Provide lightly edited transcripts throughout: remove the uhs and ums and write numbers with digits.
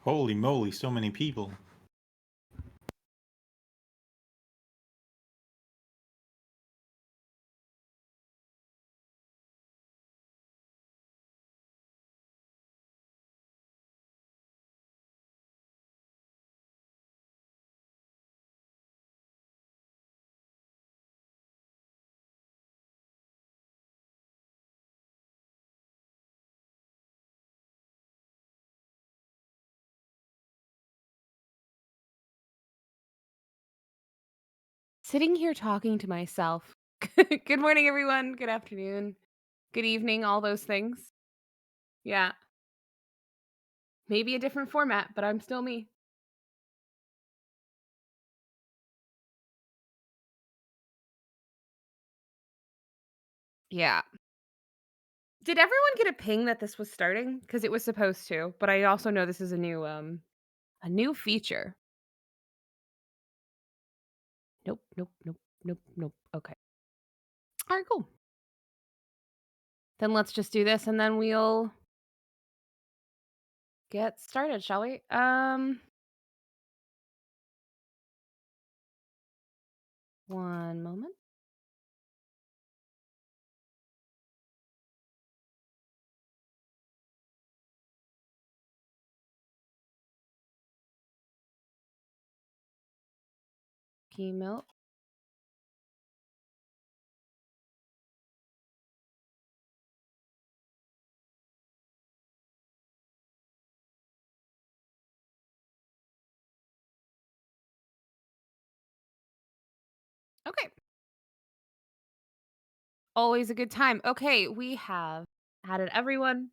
Holy moly, so many people. Sitting here talking to myself. Good morning, everyone. Good afternoon. Good evening, all those things. Yeah. Maybe a different format, but I'm still me. Yeah. Did everyone get a ping that this was starting? Because it was supposed to, but I also know this is a new feature. Nope, nope, nope, nope, nope. Okay. All right, cool. Then let's just do this and then we'll get started, shall we? One moment. Email. Okay. Always a good time. Okay, we have added everyone.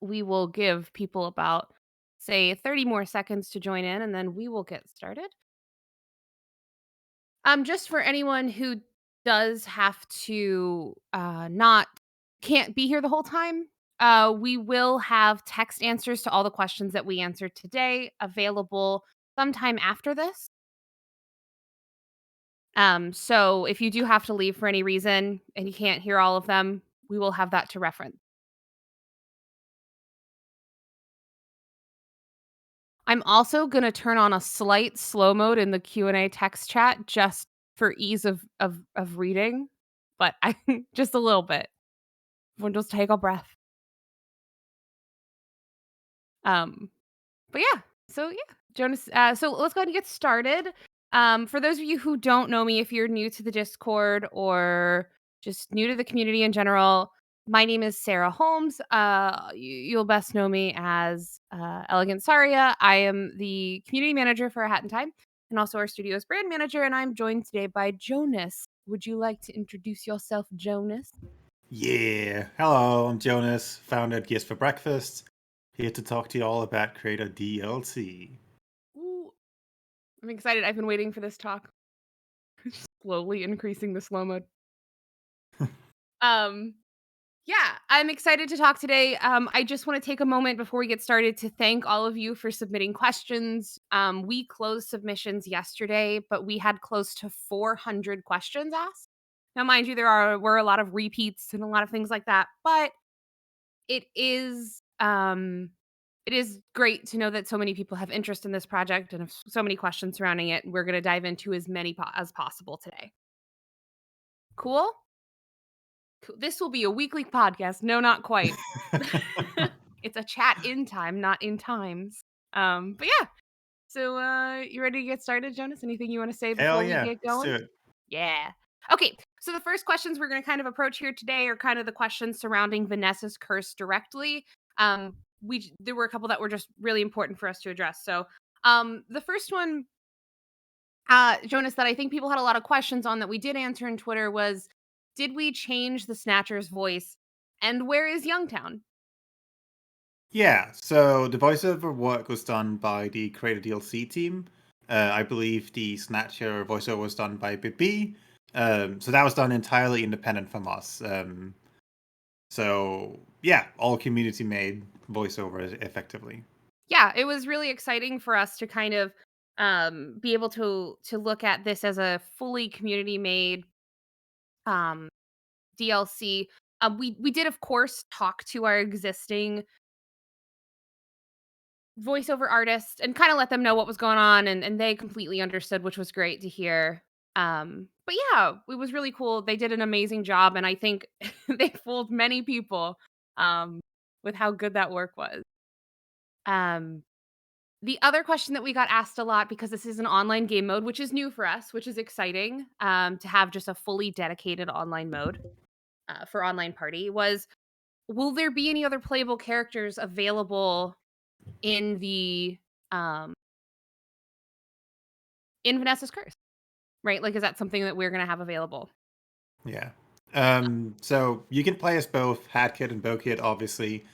We will give people about, say, 30 more seconds to join in, and then we will get started. Just for anyone who does have to not can't be here the whole time, we will have text answers to all the questions that we answered today available sometime after this. So if you do have to leave for any reason and you can't hear all of them, we will have that to reference. I'm also gonna turn on a slight slow mode in the Q&A text chat just for ease of reading, but I just a little bit. Everyone just take a breath. Um, but yeah, so yeah, Jonas. So let's go ahead and get started. For those of you who don't know me, if you're new to the Discord or just new to the community in general, my name is Sarah Holmes. You'll best know me as Elegant Saria. I am the community manager for A Hat in Time and also our studio's brand manager. And I'm joined today by Jonas. Would you like to introduce yourself, Jonas? Yeah. Hello, I'm Jonas, founder at Gears for Breakfast. Here to talk to you all about Creator DLC. Ooh, I'm excited. I've been waiting for this talk. Slowly increasing the slow mode. Um, yeah, I'm excited to talk today. I just want to take a moment before we get started to thank all of you for submitting questions. We closed submissions yesterday, but we had close to 400 questions asked. Now, mind you, were a lot of repeats and a lot of things like that, but it is it is great to know that so many people have interest in this project and have so many questions surrounding it. We're going to dive into as many as possible today. Cool. This will be a weekly podcast. No, not quite. It's a chat in time, not in times. But yeah. So you ready to get started, Jonas? Anything you want to say Hell before we yeah, get let's do going? it. Yeah. Okay. So the first questions we're going to kind of approach here today are kind of the questions surrounding Vanessa's curse directly. There were a couple that were just really important for us to address. So the first one, Jonas, that I think people had a lot of questions on that we did answer in Twitter was, did we change the Snatcher's voice? And where is Youngtown? Yeah, so the voiceover work was done by the Creator DLC team. I believe the Snatcher voiceover was done by Bibi. So that was done entirely independent from us. So yeah, all community made voiceovers effectively. Yeah, it was really exciting for us to kind of be able to look at this as a fully community made um DLC. We did of course talk to our existing voiceover artists and kind of let them know what was going on, and they completely understood, which was great to hear. But yeah, it was really cool. They did an amazing job, and I think they fooled many people with how good that work was. Um the other question that we got asked a lot, because this is an online game mode, which is new for us, which is exciting, to have just a fully dedicated online mode for online party, was, will there be any other playable characters available in the um, in Vanessa's Curse? Right? Like, is that something that we're gonna have available? Yeah. So you can play as both HatKit and BoKit, obviously,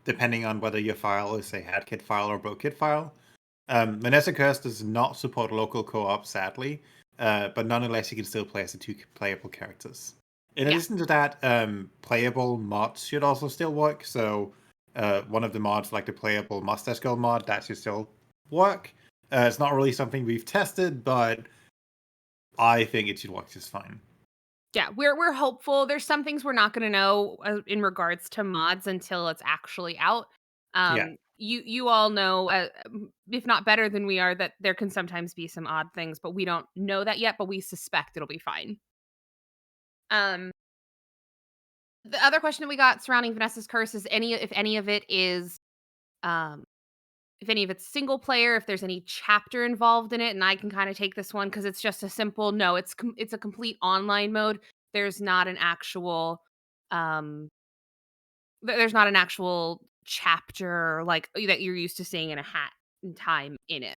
depending on whether your file is a HatKit file or BoKit file. Vanessa Curse does not support local co-op, sadly, but nonetheless, you can still play as the two playable characters. In Yeah, addition to that, playable mods should also still work. So one of the mods, like the playable Mustache Girl mod, that should still work. It's not really something we've tested, but I think it should work just fine. yeah. We're hopeful. There's some things we're not gonna know in regards to mods until it's actually out. Yeah. You all know, if not better than we are, that there can sometimes be some odd things, but we don't know that yet. But we suspect it'll be fine. Um, the other question that we got surrounding Vanessa's Curse is, if any of it is, um, if any of it's single player, if there's any chapter involved in it, and I can kind of take this one because it's just a simple no. It's a complete online mode. There's not an actual, um, there's not an actual chapter like that you're used to seeing in A Hat in Time in it.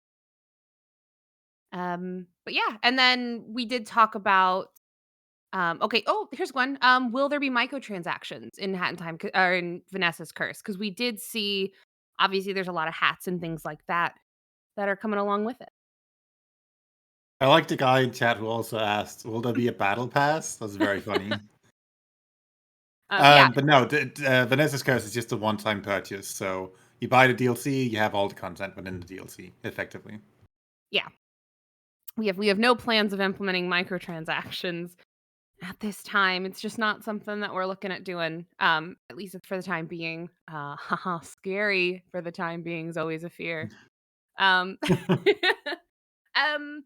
But yeah, and then we did talk about okay, oh, here's one. Will there be microtransactions in Hat in Time or in Vanessa's Curse? Because we did see obviously there's a lot of hats and things like that that are coming along with it. I like the guy in chat who also asked, "Will there be a battle pass?" That's very funny. Yeah, But no, Vanessa's Curse is just a one-time purchase. So you buy the DLC, you have all the content within the DLC, effectively. yeah. We have no plans of implementing microtransactions at this time. It's just not something that we're looking at doing, at least for the time being. Haha, scary for the time being is always a fear. Um, um,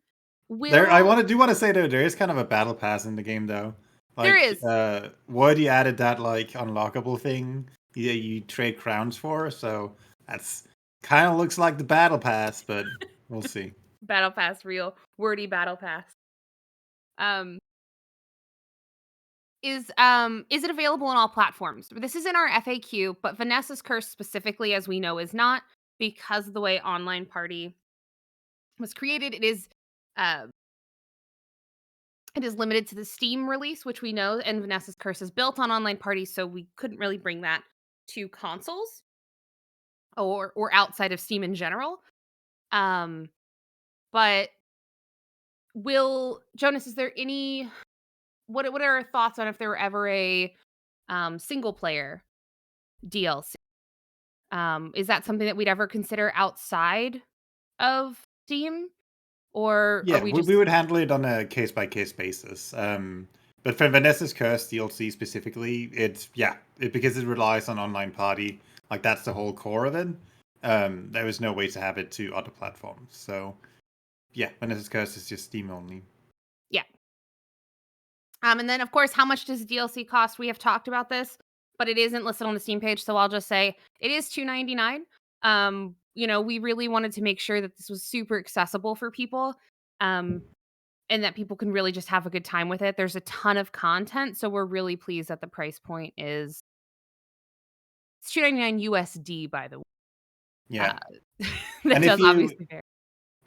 I will do want to say though, there is kind of a battle pass in the game though. there Like, is Woody added that like unlockable thing you trade crowns for, so that's kind of looks like the battle pass, but we'll see. battle pass real wordy battle pass. Um, is it available on all platforms? This is in our FAQ, but Vanessa's Curse specifically, as we know, is not because of the way Online Party was created. Uh, it is limited to the Steam release, which we know, and Vanessa's Curse is built on Online Party, so we couldn't really bring that to consoles or outside of Steam in general. Um, but will Jonas, is there any what are our thoughts on if there were ever a single player DLC? Is that something that we'd ever consider outside of Steam, or are Yeah, we we just would handle it on a case by case basis. But for Vanessa's Curse DLC specifically, because it relies on online party, like that's the whole core of it. There was no way to have it to other platforms. So yeah, Vanessa's Curse is just Steam only. yeah? And then of course, how much does DLC cost? We have talked about this, but it isn't listed on the Steam page, so I'll just say it is $2.99. We really wanted to make sure that this was super accessible for people. Um, and that people can really just have a good time with it. There's a ton of content, so we're really pleased that the price point is it's 2.99 USD, by the way. Yeah, Uh, that and does obviously vary.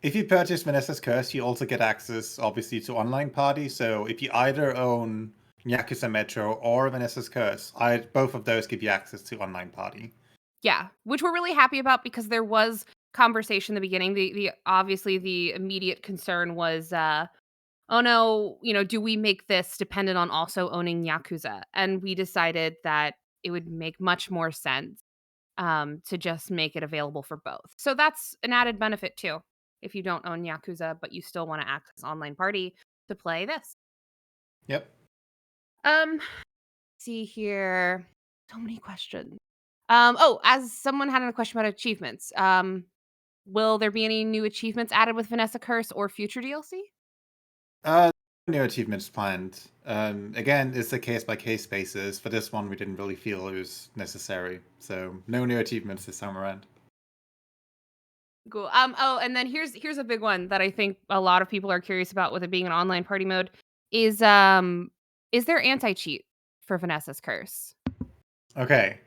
if you purchase Vanessa's Curse, you also get access, obviously, to online party. So if you either own Yakuza Metro or Vanessa's Curse, both of those give you access to online party. Yeah, which we're really happy about because there was conversation in the beginning. The obviously the immediate concern was, oh no, do we make this dependent on also owning Yakuza? And we decided that it would make much more sense to just make it available for both. So that's an added benefit too. If you don't own Yakuza, but you still want to access online party to play this. Yep. Um, see here. So many questions. As someone had a question about achievements, will there be any new achievements added with Vanessa Curse or future DLC? Uh, New achievements planned. Again, it's a case by case basis. For this one, we didn't really feel it was necessary, so no new achievements this time around. Cool. And then here's a big one that I think a lot of people are curious about with it being an online party mode is there anti-cheat for Vanessa's Curse? Okay,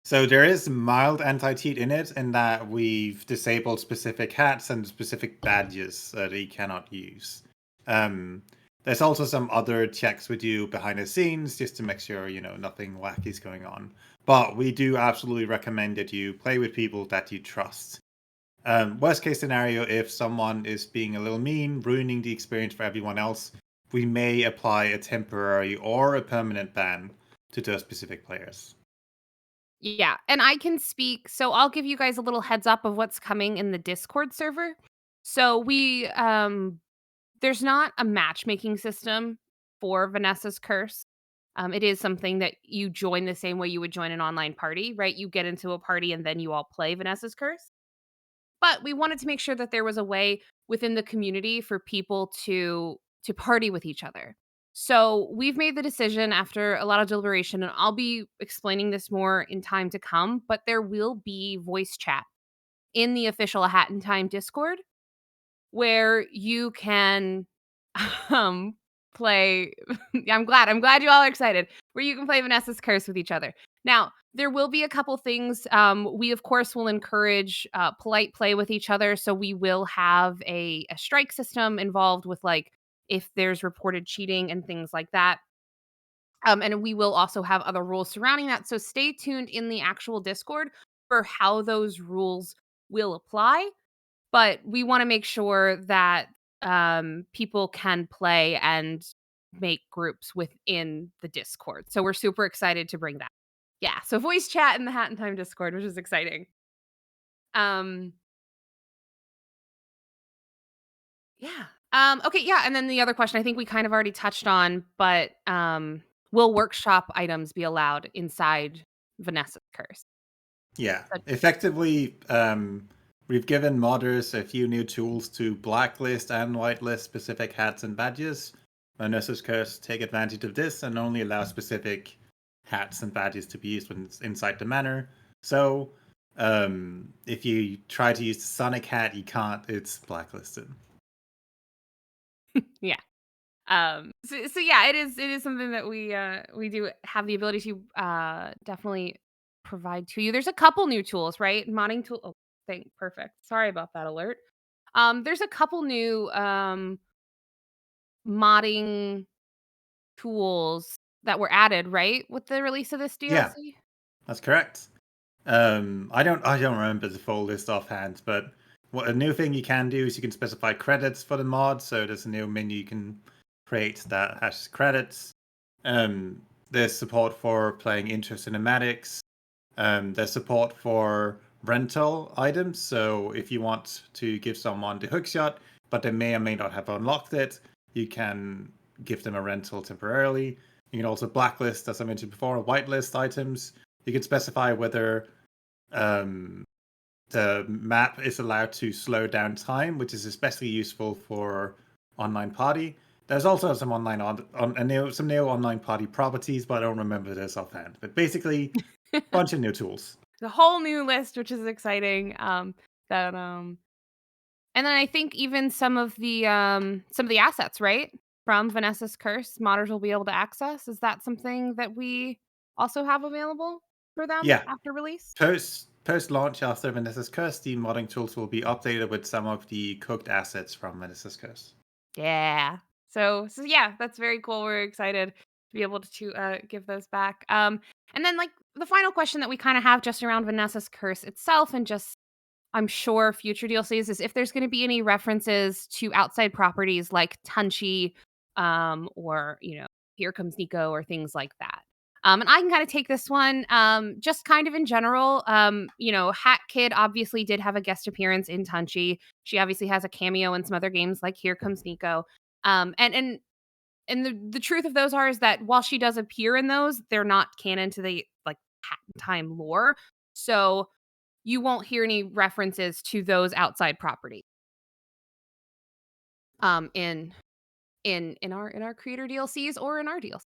so there is mild anti-cheat in it, in that we've disabled specific hats and specific badges that you cannot use. Um, there's also some other checks we do behind the scenes just to make sure nothing wacky is going on. But we do absolutely recommend that you play with people that you trust. Worst case scenario, if someone is being a little mean, ruining the experience for everyone else, we may apply a temporary or a permanent ban to those specific players. Yeah, and I can speak so I'll give you guys a little heads up of what's coming in the Discord server. So there's not a matchmaking system for Vanessa's Curse. It is something that you join the same way you would join an online party, right? You get into a party and then you all play Vanessa's Curse. But we wanted to make sure that there was a way within the community for people to party with each other. So we've made the decision after a lot of deliberation, and I'll be explaining this more in time to come, but there will be voice chat in the official Hat in Time Discord where you can um play I'm glad you all are excited, where you can play Vanessa's Curse with each other. Now, There will be a couple things. We of course will encourage polite play with each other, so we will have a strike system involved with like if there's reported cheating and things like that. And we will also have other rules surrounding that. So stay tuned in the actual Discord for how those rules will apply. But we want to make sure that people can play and make groups within the Discord. So we're super excited to bring that. Yeah. So voice chat in the Hat in Time Discord, which is exciting. Um, yeah. Okay. Yeah. And then the other question I think we kind of already touched on, but will workshop items be allowed inside Vanessa's curse? Yeah, But effectively, we've given modders a few new tools to blacklist and whitelist specific hats and badges. Vanessa's Curse take advantage of this and only allow specific hats and badges to be used when it's inside the manor. So, if you try to use the Sonic hat, you can't. It's blacklisted. yeah. So yeah, it is something that we do have the ability to definitely provide to you. There's a couple new tools, right? Modding tool. Oh, thank perfect. Sorry about that alert. There's a couple new modding tools that were added, right, with the release of this Yeah, DLC. that's correct. I don't remember the full list offhand, but what a new thing you can do is you can specify credits for the mod. So there's a new menu you can create that has credits. There's support for playing intro cinematics. There's support for rental items. So if you want to give someone the hookshot, but they may or may not have unlocked it, you can give them a rental temporarily. You can also blacklist, as I mentioned before, whitelist items. You can specify whether um, the map is allowed to slow down time, which is especially useful for online party. There's also some some new online party properties, but I don't remember this offhand. But basically, bunch of new tools. The whole new list, which is exciting. That And then I think even some of the assets, right? From Vanessa's Curse, modders will be able to access. Is that something that we also have available for them Yeah, after release? post launch after Vanessa's Curse, the modding tools will be updated with some of the cooked assets from Vanessa's Curse. Yeah. So yeah, that's very cool. We're excited to be able to give those back. And then like the final question that we kind of have just around Vanessa's Curse itself and just I'm sure future DLCs is if there's going to be any references to outside properties like Tunchi, or Here Comes Nico or things like that. And I can kind of take this one, just kind of in general. Hat Kid obviously did have a guest appearance in Tunchi. She obviously has a cameo in some other games like Here Comes Nico. And the truth of those are is that while she does appear in those, they're not canon to the like Hat in Time lore. So you won't hear any references to those outside properties in our creator DLCs or in our DLC.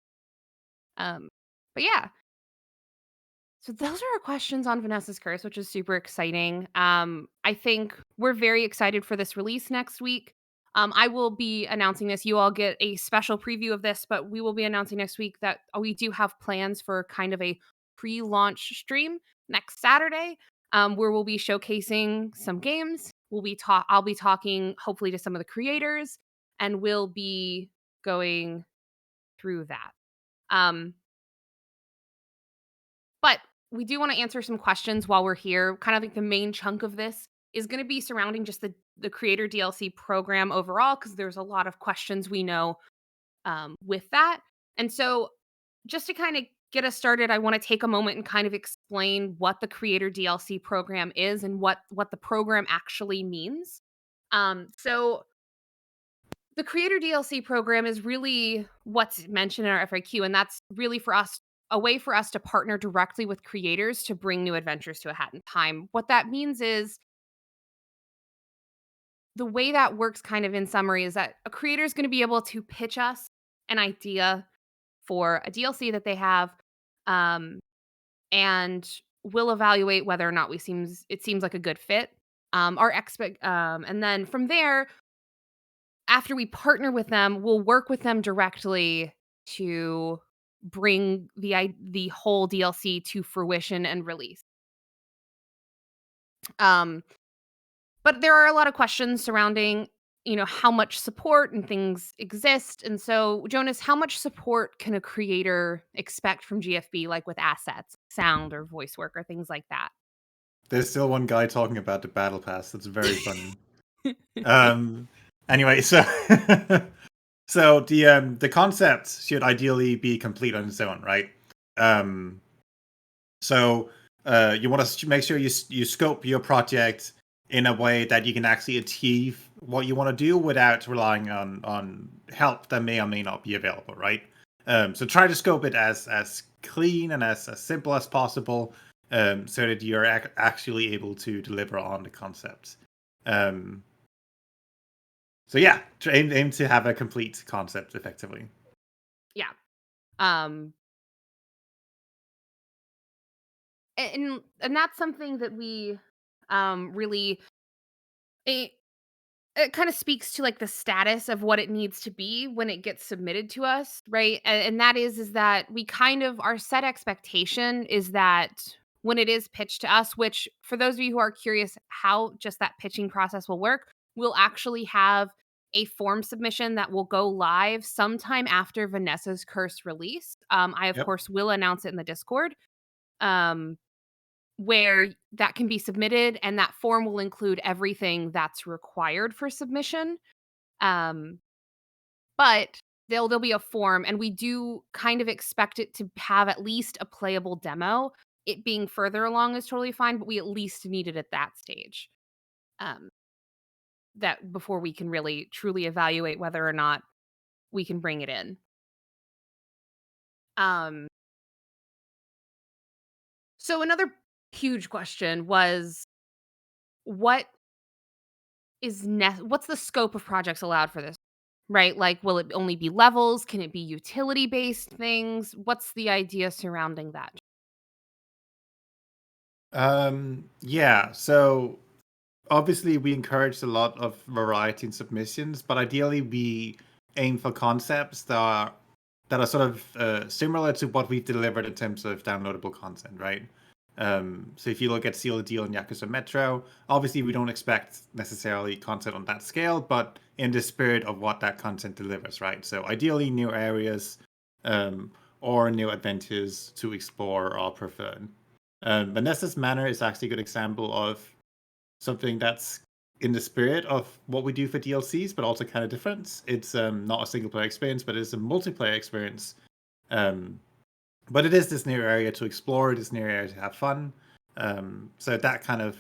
Um, but yeah, so those are our questions on Vanessa's Curse, which is super exciting. I think we're very excited for this release next week. I will be announcing this. You all get a special preview of this, but we will be announcing next week that we do have plans for kind of a pre-launch stream next Saturday, where we'll be showcasing some games. I'll be talking hopefully to some of the creators, and we'll be going through that. Um, but we do want to answer some questions while we're here. Kind of like the main chunk of this is going to be surrounding just the creator DLC program overall, because there's a lot of questions we know with that. And so, just to kind of get us started, I want to take a moment and kind of explain what the creator DLC program is and what the program actually means. So the creator DLC program is really what's mentioned in our FAQ, and that's really for us a way for us to partner directly with creators to bring new adventures to A Hat in Time. What that means is the way that works kind of in summary is that a creator is going to be able to pitch us an idea for a DLC that they have, um, and we'll evaluate whether or not it seems like a good fit. And then from there, after we partner with them, we'll work with them directly to bring the whole DLC to fruition and release. Um, but there are a lot of questions surrounding, how much support and things exist. And so, Jonas, how much support can a creator expect from GFB, like with assets, sound, or voice work, or things like that? There's still one guy talking about the battle pass. That's very funny. Um. Anyway, so so the concept should ideally be complete on its own, right? Um. So you want to make sure you scope your project in a way that you can actually achieve what you want to do without relying on help that may or may not be available, right? So try to scope it as clean and as simple as possible, so that you're actually able to deliver on the concept. Um, so yeah, aim to have a complete concept effectively. Yeah. Um, and that's something that we really it, it kind of speaks to like the status of what it needs to be when it gets submitted to us, right? And that is that we kind of our set expectation is that when it is pitched to us, which for those of you who are curious how just that pitching process will work, we'll actually have a form submission that will go live sometime after Vanessa's Curse release. I of Yep. course will announce it in the Discord. Um, where that can be submitted, and that form will include everything that's required for submission. Um, but there'll be a form, and we do kind of expect it to have at least a playable demo. It being further along is totally fine, but we at least need it at that stage. Um, that before we can really truly evaluate whether or not we can bring it in. Um, so another huge question was what what's the scope of projects allowed for this? Right? Like, will it only be levels? Can it be utility based things? What's the idea surrounding that? Yeah. So obviously we encourage a lot of variety in submissions, but ideally we aim for concepts that are sort of similar to what we've delivered in terms of downloadable content, right? So if you look at Seal the Deal and Yakuza Metro, obviously we don't expect necessarily content on that scale, but in the spirit of what that content delivers, right? So ideally new areas um, or new adventures to explore are preferred. Vanessa's Manor is actually a good example of something that's in the spirit of what we do for DLCs, but also kind of different. It's not a single player experience, but it's a multiplayer experience. Um, but it is this new area to explore, this new area to have fun. So that kind of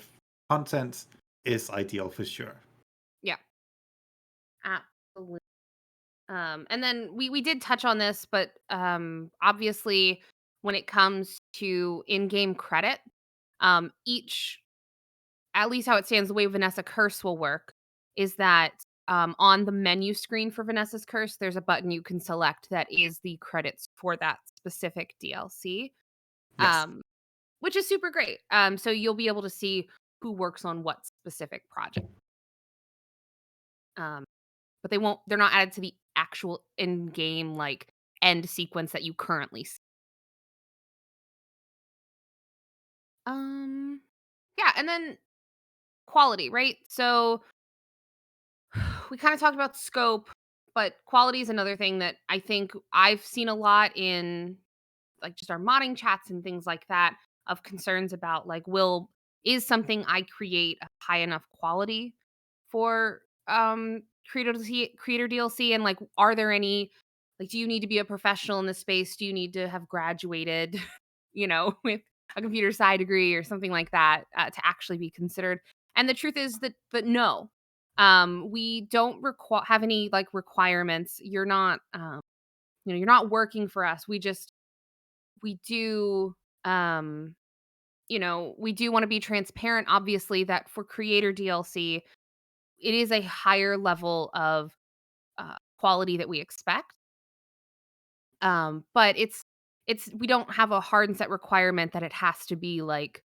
content is ideal for sure. Yeah, absolutely. And then we did touch on this, but obviously, when it comes to in-game credit, each at least how it stands, the way Vanessa Curse will work is that on the menu screen for Vanessa's Curse, there's a button you can select that is the credits for that specific DLC, Yes. which is super great. So you'll be able to see who works on what specific project. Um, but they're not added to the actual in-game like end sequence that you currently see. Um, yeah, and then quality, right? So we kind of talked about scope, but quality is another thing that I think I've seen a lot in like just our modding chats and things like that of concerns about like will is something I create a high enough quality for creator DLC, and like are there any like do you need to be a professional in this space? Do you need to have graduated, with a computer sci degree or something like that to actually be considered? And the truth is that no. We don't have any like requirements. You're not you're not working for us. We do um we do want to be transparent obviously that for creator DLC it is a higher level of quality that we expect. But it's we don't have a hard and set requirement that it has to be like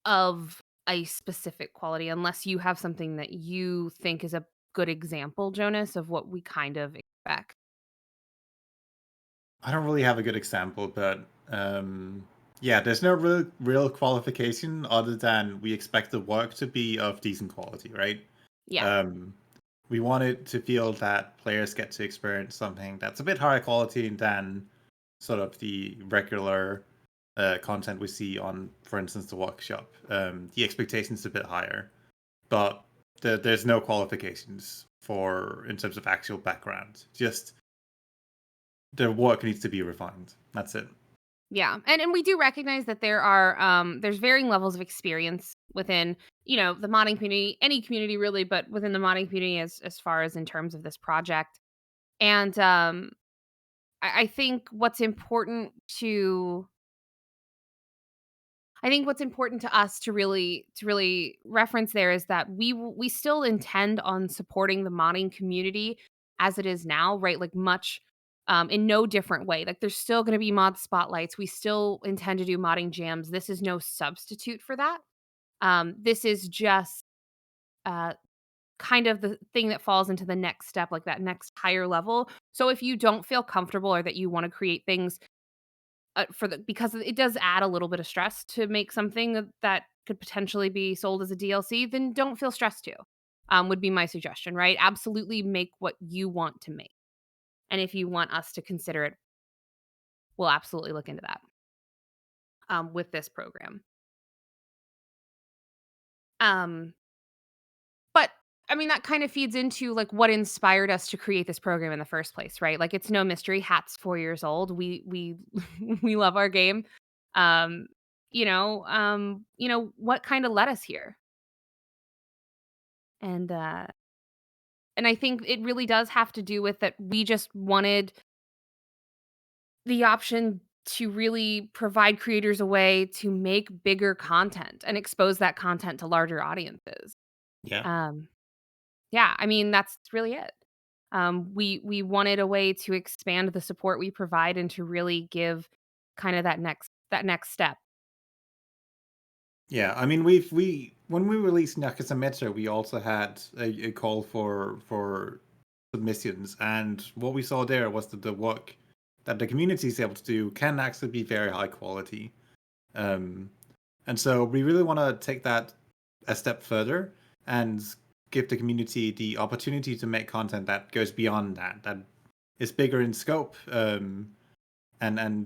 of a specific quality unless you have something that you think is a good example, Jonas, of what we kind of expect. I don't really have a good example, but yeah, there's no real qualification other than we expect the work to be of decent quality, right? Yeah. Um, we want it to feel that players get to experience something that's a bit higher quality than sort of the regular content we see on, for instance, the workshop. The expectation's a bit higher, but there's no qualifications for in terms of actual background. Just the work needs to be refined. That's it. Yeah. And we do recognize that there's varying levels of experience within, the modding community, any community really, but within the modding community as far as in terms of this project. And I think what's important to us to really reference there is that we still intend on supporting the modding community as it is now, right? Like much in no different way. Like there's still going to be mod spotlights. We still intend to do modding jams. This is no substitute for that. This is just uh, kind of the thing that falls into the next step, like that next higher level. So if you don't feel comfortable or that you want to create things because it does add a little bit of stress to make something that could potentially be sold as a DLC, then don't feel stressed to. Would be my suggestion, right? Absolutely make what you want to make. And if you want us to consider it, we'll absolutely look into that with this program. Um, but I mean, that kind of feeds into like what inspired us to create this program in the first place, right? Like it's no mystery. Hat's 4 years old. We we love our game. Um, what kind of led us here, and uh, and I think it really does have to do with that. We just wanted the option to really provide creators a way to make bigger content and expose that content to larger audiences. Yeah. Um, Yeah, I mean, that's really it. We wanted a way to expand the support we provide and to really give kind of that next step. Yeah, I mean, we when we released Nakasametsu, we also had a call for submissions, and what we saw there was that the work that the community is able to do can actually be very high quality. Um, and so we really want to take that a step further and give the community the opportunity to make content that goes beyond that, that is bigger in scope, and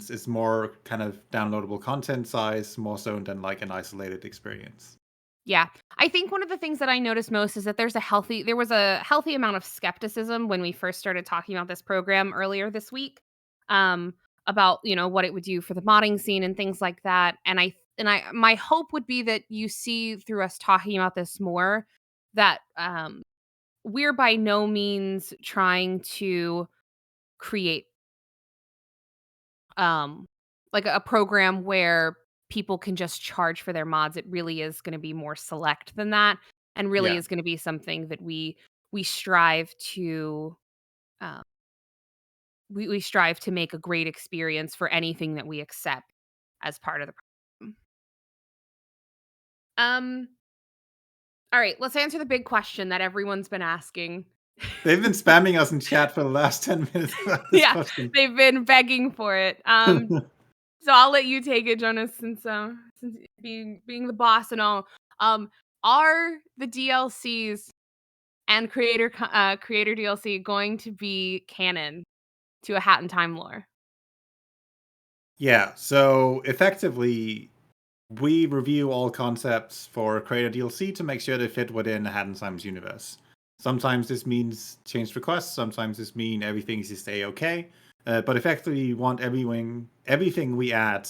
it's more kind of downloadable content size, more so than like an isolated experience. Yeah. I think one of the things that I noticed most is that there was a healthy amount of skepticism when we first started talking about this program earlier this week, um, about, what it would do for the modding scene and things like that. And I my hope would be that you see through us talking about this more that we're by no means trying to create um like a program where people can just charge for their mods. It really is going to be more select than that, and really Yeah. is going to be something that we strive to uh, we strive to make a great experience for anything that we accept as part of the program. um all right, let's answer the big question that everyone's been asking. They've been spamming us in chat for the last 10 minutes about this Yeah, question. they've been begging for it. So I'll let you take it, Jonas, since being the boss and all. Um, are the DLCs and creator DLC going to be canon to a Hat in Time lore? Yeah, so effectively, we review all concepts for Creator DLC to make sure they fit within the Hat and Times universe. Sometimes this means changed requests, sometimes this means everything is just A-okay. But effectively, we want everything we add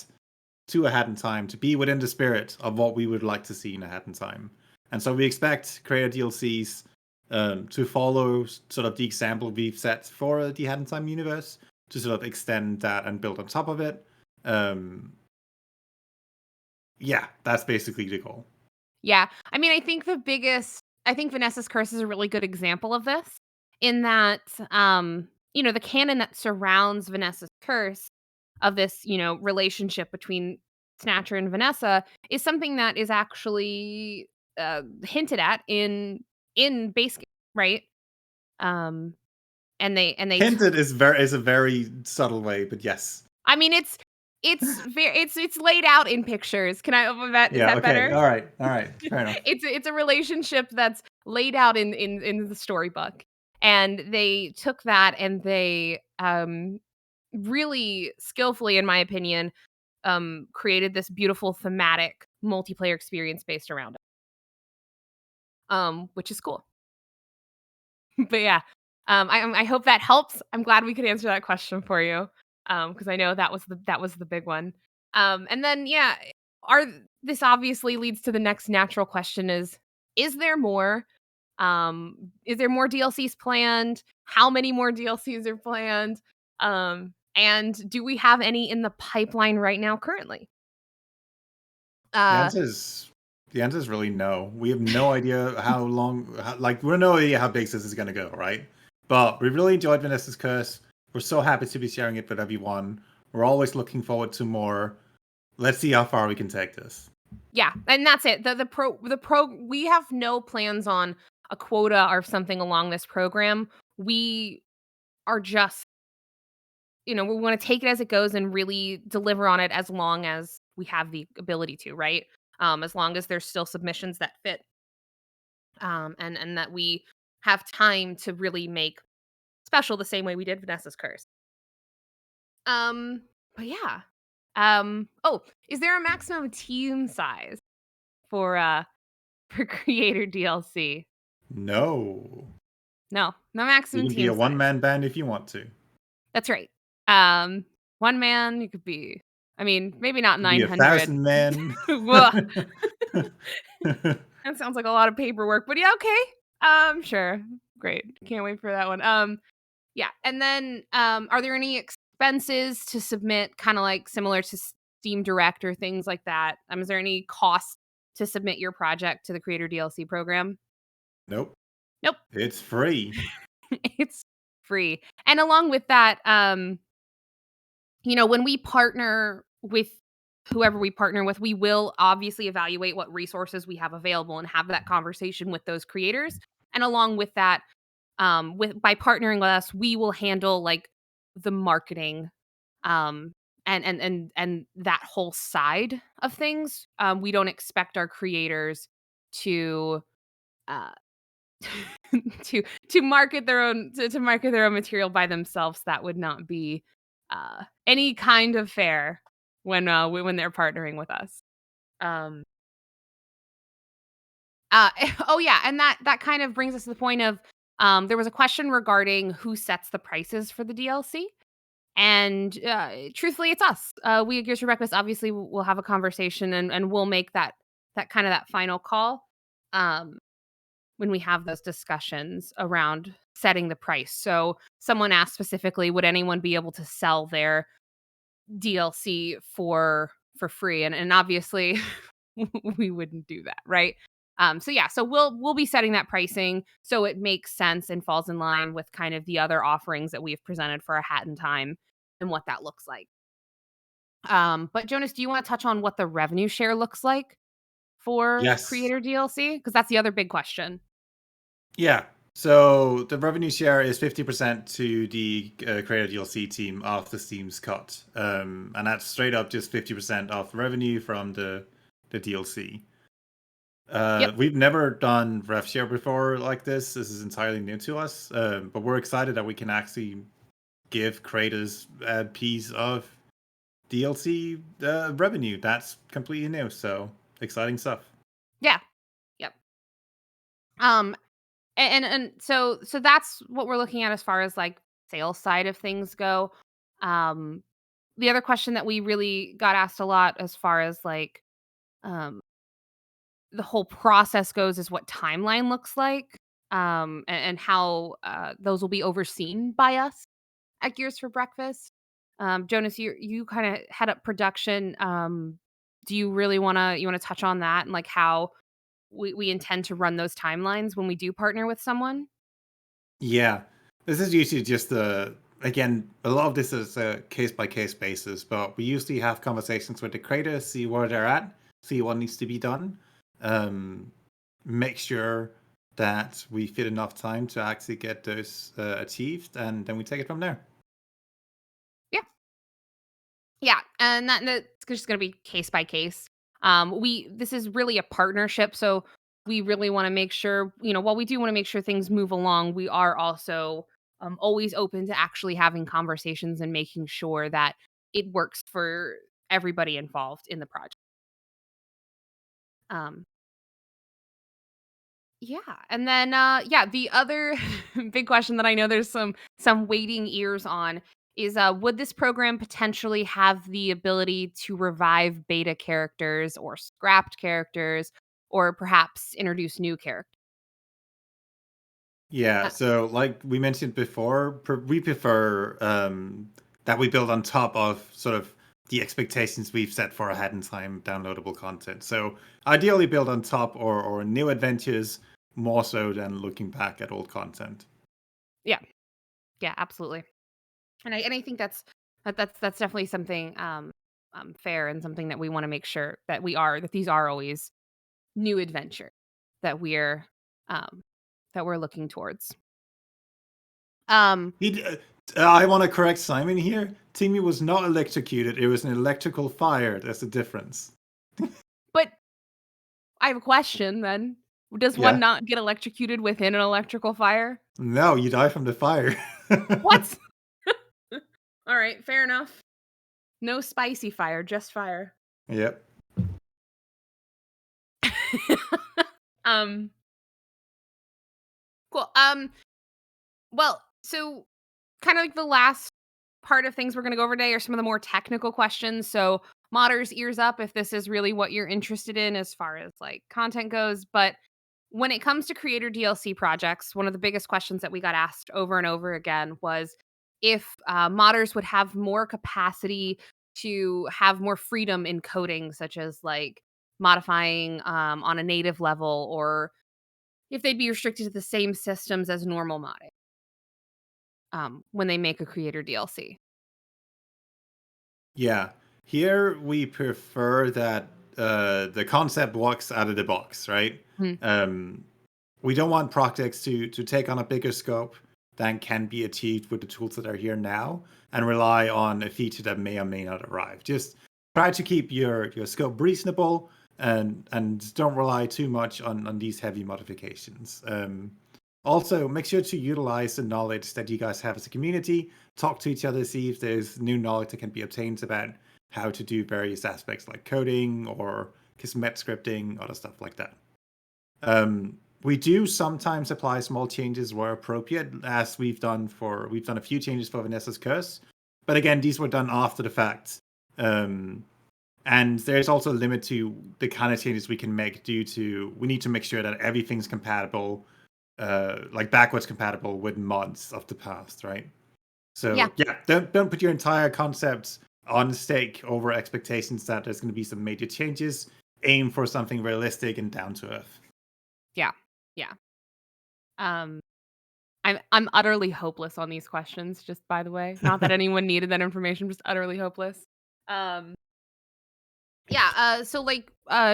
to a Hat in Time to be within the spirit of what we would like to see in a Hat in Time. And so we expect Creator DLCs to follow sort of the example we've set for the Hat in Time universe to sort of extend that and build on top of it. Um, yeah, that's basically the goal. Yeah. I mean, I think Vanessa's Curse is a really good example of this in that, the canon that surrounds Vanessa's Curse of this, relationship between Snatcher and Vanessa is something that is actually hinted at in base game, right? Um and they Hinted is a very subtle way, but yes. I mean, it's laid out in pictures. Can I open that? Is Yeah. that Okay. better? All right. All right. Fair enough. It's a relationship that's laid out in the storybook, and they took that and they really skillfully, in my opinion, created this beautiful thematic multiplayer experience based around it, which is cool. But yeah, I hope that helps. I'm glad we could answer that question for you, because I know that was the big one. And then yeah, are this obviously leads to the next natural question: is there more? Is there more DLCs planned? How many more DLCs are planned? And do we have any in the pipeline right now currently? The Uh, answer is the answer is really no. We have no idea how long. Like we have no idea how big this is gonna go, right? But we really enjoyed Vanessa's Curse. We're so happy to be sharing it with everyone. We're always looking forward to more. Let's see how far we can take this. yeah, and that's it. The pro we have no plans on a quota or something along this program. We are just, we want to take it as it goes and really deliver on it as long as we have the ability to, right? As long as there's still submissions that fit, and that we have time to really make special the same way we did Vanessa's Curse. Um, but yeah. Oh, is there a maximum team size for for creator DLC? No, No, no you maximum can be team a size. one-man band if you want to. That's right. Um, one man, you could be. I mean, maybe not You can be 900. 1,000 men. Whoa, that sounds like a lot of paperwork, but yeah, okay. Sure, great. Can't wait for that one. Yeah, and then are there any expenses to submit, kind of like similar to Steam Direct or things like that? Is there any cost to submit your project to the Creator DLC program? Nope, Nope. it's free. It's free. And along with that, when we partner with whoever we partner with, we will obviously evaluate what resources we have available and have that conversation with those creators. And along with that, with by partnering with us, we will handle like the marketing, um, and that whole side of things. We don't expect our creators to uh to market their own to market their own material by themselves. That would not be any kind of fair when they're partnering with us. Um oh yeah, and that kind of brings us to the point of there was a question regarding who sets the prices for the DLC. And truthfully, it's us. We at Gears for Breakfast obviously will have a conversation, and we'll make that kind of that final call. Um when we have those discussions around setting the price. So someone asked specifically, would anyone be able to sell their DLC for free? And obviously we wouldn't do that, right? So yeah, so we'll be setting that pricing so it makes sense and falls in line with kind of the other offerings that we've presented for a hat in time and what that looks like. But Jonas, do you want to touch on what the revenue share looks like for Yes. creator DLC? Because that's the other big question. Yeah. So the revenue share is 50% to the creator DLC team after Steam's cut, and that's straight up just 50% of revenue from the DLC. Yep. We've never done rev share before like this. This is entirely new to us, but we're excited that we can actually give creators a piece of DLC revenue. That's completely new, so exciting stuff. Yeah. Yep. Um, and so that's what we're looking at as far as like sales side of things go. Um, the other question that we really got asked a lot as far as like um the whole process goes is what timeline looks like. And how those will be overseen by us at Gears for Breakfast. Jonas, you kind of head up production. Do you really wanna touch on that and like how we intend to run those timelines when we do partner with someone? Yeah, this is usually just again, a lot of this is a case by case basis, but we usually have conversations with the creators, see where they're at, see what needs to be done, um, make sure that we fit enough time to actually get those achieved, and then we take it from there. Yeah. Yeah, and that's just gonna be case by case. We This is really a partnership, so we really wanna make sure, while we do wanna make sure things move along, we are also, always open to actually having conversations and making sure that it works for everybody involved in the project. Um, yeah, and then, yeah, the other big question that I know there's some waiting ears on is, would this program potentially have the ability to revive beta characters or scrapped characters or perhaps introduce new characters? Yeah, so like we mentioned before, we prefer that we build on top of sort of the expectations we've set for ahead in time downloadable content. So ideally build on top or new adventures more so than looking back at old content. Yeah, yeah, absolutely. And I think that's definitely something, fair and something that we wanna make sure that these are always new adventure that um, we're looking towards. Um, I want to correct Simon here. Timmy was not electrocuted. It was an electrical fire. That's the difference. but I have a question then. Does one Yeah. not get electrocuted within an electrical fire? No, you die from the fire. What? All right, fair enough. No spicy fire, just fire. Yep. um, cool. Well, so kind of like the last part of things we're going to go over today are some of the more technical questions. So, modders, ears up if this is really what you're interested in as far as like content goes. But when it comes to creator DLC projects, one of the biggest questions that we got asked over and over again was if modders would have more capacity to have more freedom in coding, such as like modifying on a native level, or if they'd be restricted to the same systems as normal modding when they make a creator DLC. Yeah. Here we prefer that the concept walks out of the box, right? Mhm. Um, we don't want projects to take on a bigger scope than can be achieved with the tools that are here now and rely on a feature that may or may not arrive. Just try to keep your scope reasonable and don't rely too much on these heavy modifications. Also, make sure to utilize the knowledge that you guys have as a community. Talk to each other, see if there's new knowledge that can be obtained about how to do various aspects like coding or Kismet scripting, other stuff like that. We do sometimes apply small changes where appropriate, as we've done a few changes for Vanessa's curse, but again, these were done after the fact. And there's also a limit to the kind of changes we can make due to we need to make sure that everything's compatible, like backwards compatible with mods of the past, right? Yeah. So yeah, don't put your entire concept on stake over expectations that there's going to be some major changes. Aim for something realistic and down to earth. Yeah. Yeah. Um, I'm utterly hopeless on these questions, just by the way. Not that anyone needed that information, just utterly hopeless. Um, yeah, so like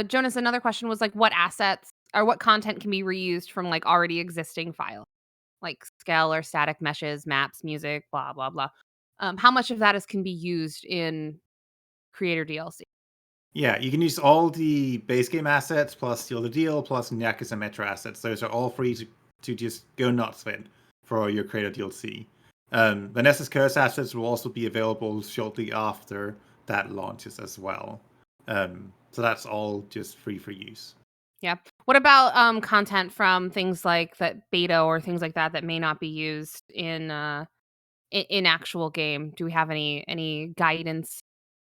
Jonas, another question was like what assets or what content can be reused from like already existing files, like scale or static meshes, maps, music, blah blah blah. How much of that is can be used in creator DLC? Yeah, you can use all the base game assets plus Seal the Deal plus Nyakas and Metro assets. Those are all free to just go nuts with for your Creator DLC. Vanessa's Curse assets will also be available shortly after that launches as well. So that's all just free for use. Yeah. What about content from things like that beta or things like that that may not be used in actual game? Do we have any guidance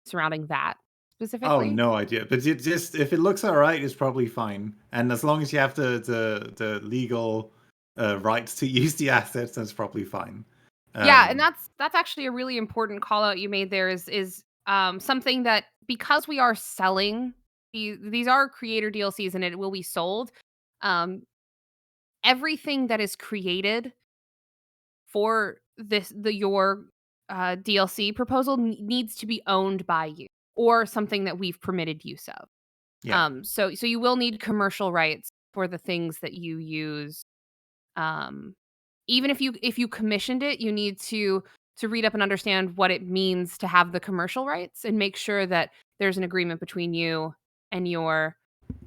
surrounding that Oh, specifically? no idea. But it just if it looks alright, it's probably fine. And as long as you have the legal rights to use the assets, that's probably fine. Yeah, and Um, that's actually a really important call out you made there is something that because we are selling these are creator DLCs and it will be sold. Um, Everything that is created for your DLC proposal needs to be owned by you or something that we've permitted use of. yeah. So you will need commercial rights for the things that you use Um, Even if you commissioned it, you need to read up and understand what it means to have the commercial rights and make sure that there's an agreement between you and your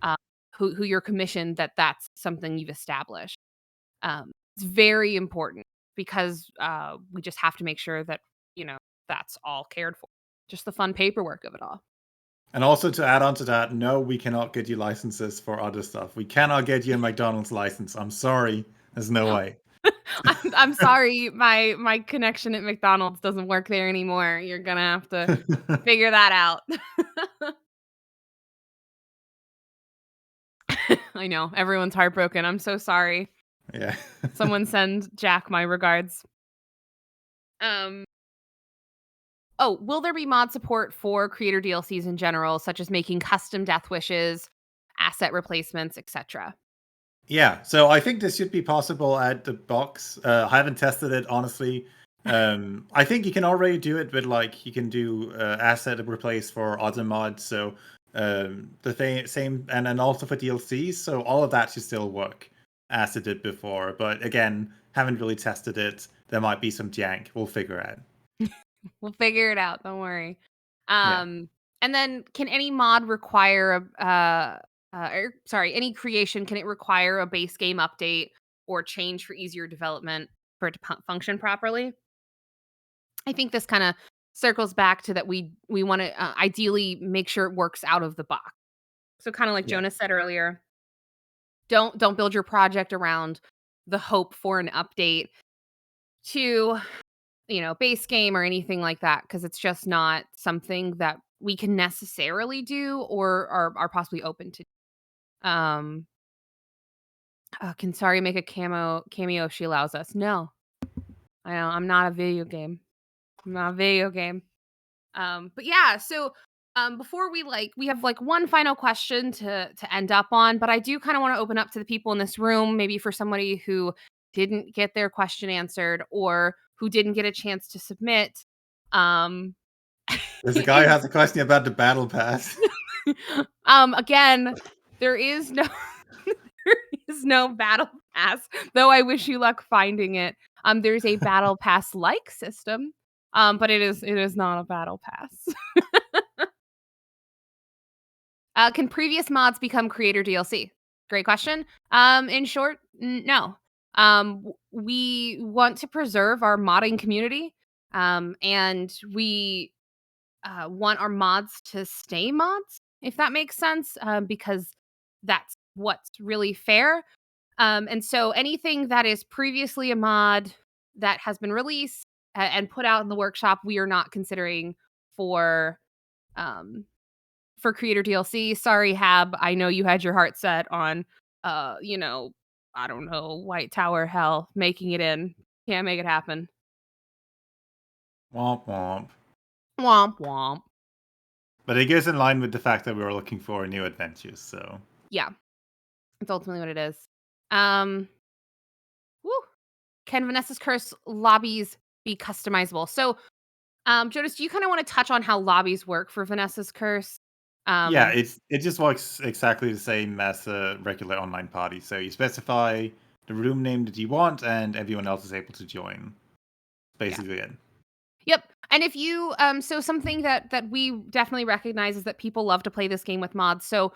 uh, who you're commissioned, that that's something you've established. It's very important because we just have to make sure that you know that's all cared for. Just the fun paperwork of it all. And also to add on to that, no, we cannot get you licenses for other stuff. We cannot get you a McDonald's license. I'm sorry. There's no way. I'm sorry, my connection at McDonald's doesn't work there anymore. You're gonna have to figure that out. I know, everyone's heartbroken. I'm so sorry. Yeah. Someone send Jack my regards. Um, oh, will there be mod support for creator DLCs in general, such as making custom death wishes, asset replacements, etc.? Yeah, so I think this should be possible at the box. I haven't tested it honestly. I think you can already do it with like you can do asset replace for other mods. So same and then also for DLCs. So all of that should still work as it did before. But again, haven't really tested it. There might be some jank. We'll figure out. We'll figure it out, don't worry. Yeah. And then can any mod require a sorry, any creation, can it require a base game update or change for easier development for it to function properly? I think this kind of circles back to that we want to ideally make sure it works out of the box. So kind of like Yeah. Jonas said earlier, don't build your project around the hope for an update to base game or anything like that, because it's just not something that we can necessarily do or are possibly open to. Um, can Sorry make a cameo if she allows us? No, I know I'm not a video game. I'm not a video game. But yeah, so before we have like one final question to end up on, but I do kind of want to open up to the people in this room, maybe for somebody who didn't get their question answered or who didn't get a chance to submit. Um, There's a guy who is has a question about the battle pass. again, there is no there is no battle pass, though I wish you luck finding it. There's a battle pass like system, but it is not a battle pass. Can previous mods become creator DLC? Great question. In short, no. We want to preserve our modding community, and we want our mods to stay mods, if that makes sense, because that's what's really fair. And so anything that is previously a mod that has been released and put out in the workshop, we are not considering for um, creator DLC. Sorry, Hab. I know you had your heart set on, uh, you know, I don't know, White Tower Hell, making it in. Can't make it happen. Womp womp. Womp womp. But it goes in line with the fact that we were looking for new adventures, so. Yeah, it's ultimately what it is. Um, woo. Can Vanessa's Curse lobbies be customizable? So, Jonas, do you kind of want to touch on how lobbies work for Vanessa's Curse? Yeah, Um, it just works exactly the same as a regular online party. So you specify the room name that you want, and everyone else is able to join. yeah. Basically it. Yep. And if you so something that we definitely recognize is that people love to play this game with mods. So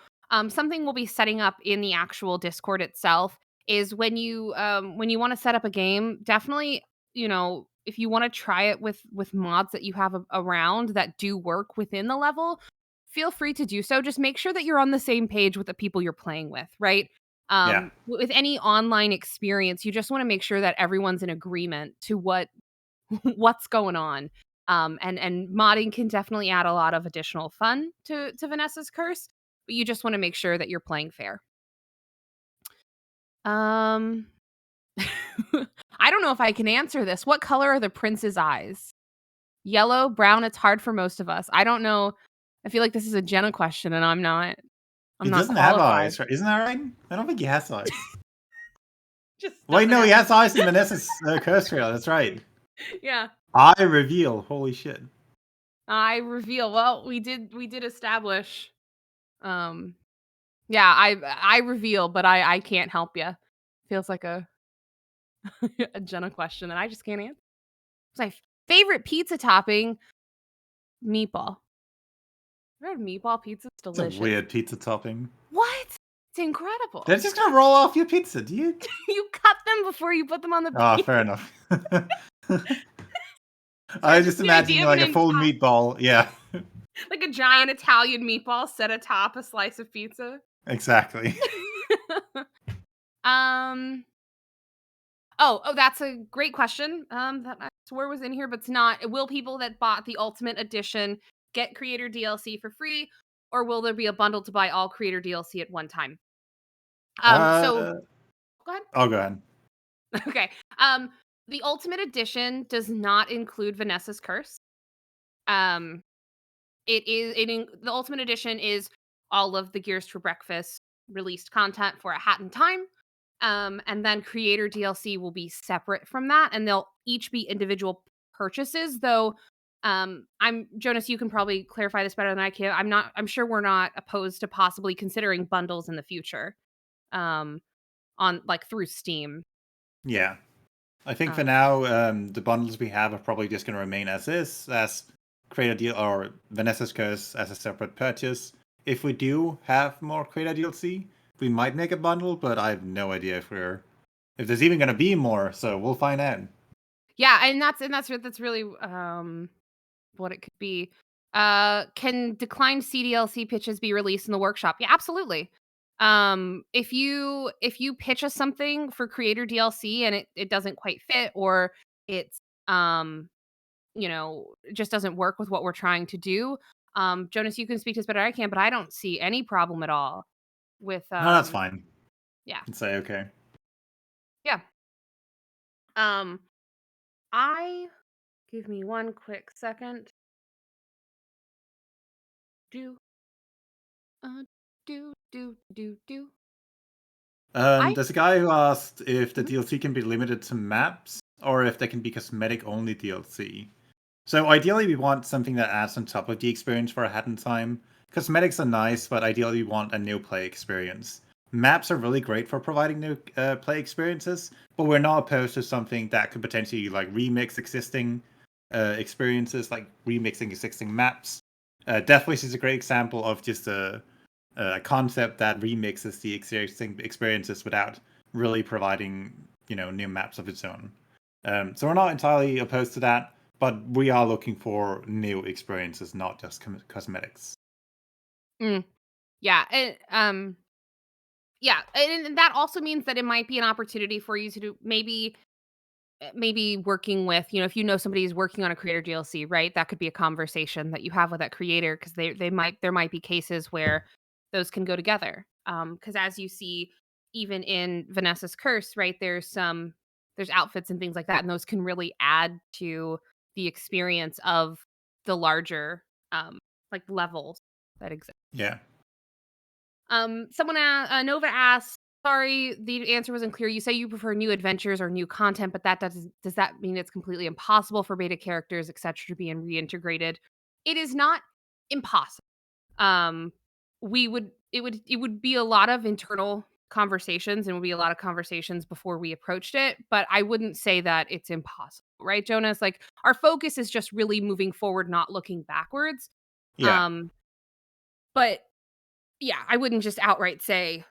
something we'll be setting up in the actual Discord itself is when you want to set up a game, definitely, if you want to try it with mods that you have around that do work within the level, feel free to do so. Just make sure that you're on the same page with the people you're playing with, right? Yeah. With any online experience, you just want to make sure that everyone's in agreement to what's going on. And modding can definitely add a lot of additional fun to Vanessa's Curse, but you just want to make sure that you're playing fair. Um, I don't know if I can answer this. What color are the prince's eyes? Yellow, brown. It's hard for most of us. I don't know. I feel like this is a Jenna question, and I'm not. I'm He not doesn't have qualified. eyes, right? Isn't that right? I don't think he has eyes. Just Wait, doesn't no, he have. has eyes in Vanessa's curse trail. That's right. Yeah. Eye reveal. Holy shit. I reveal. Well, we did establish. Um, Yeah, I reveal, but I can't help you. Feels like a A Jenna question that I just can't answer. My favorite pizza topping, meatball. Red meatball pizza's It's a delicious. weird pizza topping. What? It's incredible. They're just gonna roll off your pizza, dude. You cut them before you put them on the Ah, pizza. fair enough. I Sorry, was just just the idea imagining of an like a full meatball. Yeah, like a giant Italian meatball set atop a slice of pizza. exactly. um. Oh, that's a great question. That I swear was in here, but it's not. Will people that bought the Ultimate Edition get Creator DLC for free, or will there be a bundle to buy all Creator DLC at one time? So Uh, go ahead. I'll go ahead. Okay. Um, the Ultimate Edition does not include Vanessa's Curse. Um, the Ultimate Edition is all of the Gears for Breakfast released content for a hat in time. And then creator DLC will be separate from that, and they'll each be individual purchases. Though, I'm Jonas. You can probably clarify this better than I can. I'm sure we're not opposed to possibly considering bundles in the future, um, on like through Steam. Yeah, I think for Um, now, the bundles we have are probably just gonna remain as is, as Creator Deal or Vanessa's Curse as a separate purchase. If we do have more Creator DLC, we might make a bundle, but I have no idea if there's even gonna be more. So we'll find out. yeah, and that's really what it could be. Can declined CDLC pitches be released in the workshop? Yeah, absolutely. If you pitch us something for creator DLC and it doesn't quite fit, or it's um, it just doesn't work with what we're trying to do. Jonas, you can speak to this better than I can, but I don't see any problem at all with No, that's fine. yeah. Can say okay. Yeah. Um I give me one quick second. Do uh do. I There's a guy who asked if the mhm. DLC can be limited to maps or if they can be cosmetic only DLC. So ideally, we want something that adds on top of the experience for a hat in time. Cosmetics are nice, but ideally, we want a new play experience. Maps are really great for providing new play experiences, but we're not opposed to something that could potentially like remix existing experiences, like remixing existing maps. Deathwish is a great example of just a concept that remixes the existing experiences without really providing new maps of its own. So we're not entirely opposed to that, but we are looking for new experiences, not just cosmetics. Mm, yeah, yeah, and that also means that it might be an opportunity for you to do maybe working with, if you know somebody is working on a creator DLC, right? That could be a conversation that you have with that creator, because there might be cases where those can go together. Because as you see, even in Vanessa's Curse, right? There's outfits and things like that, and those can really add to the experience of the larger like levels that exist. Yeah. Nova asks, sorry, the answer wasn't clear. You say you prefer new adventures or new content, but does that mean it's completely impossible for beta characters, etc., to be reintegrated? It is not impossible. Um, it would be a lot of internal conversations, and would be a lot of conversations before we approached it, but I wouldn't say that it's impossible, right, Jonas? Like, our focus is just really moving forward, not looking backwards. Yeah. Um, but yeah, I wouldn't just outright say